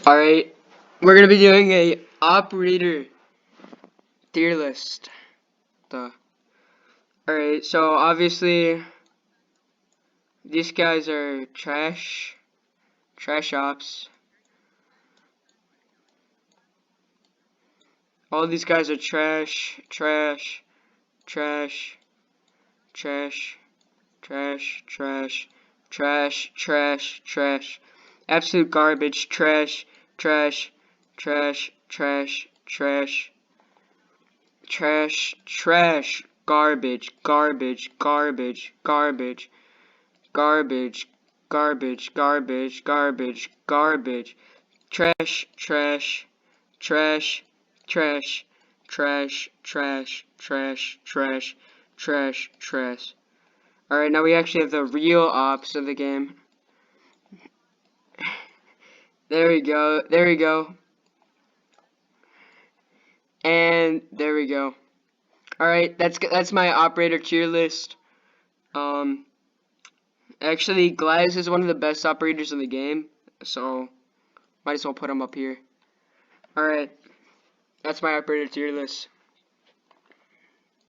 Alright, we're gonna be doing a operator tier list. Alright, so obviously these guys are trash ops. All these guys are trash, trash, trash, trash, trash, trash, trash, trash, trash. Absolute garbage, trash, trash, trash, trash, trash. Trash, trash, garbage, garbage, garbage, garbage, garbage, garbage, garbage, garbage, garbage, trash, trash, trash, trash, trash, trash, trash, trash, trash, trash. Alright, now we actually have the real ops of the game. There we go, there we go. And there we go. Alright, that's my operator tier list. Actually, Glass is one of the best operators in the game, so might as well put him up here. Alright, that's my operator tier list.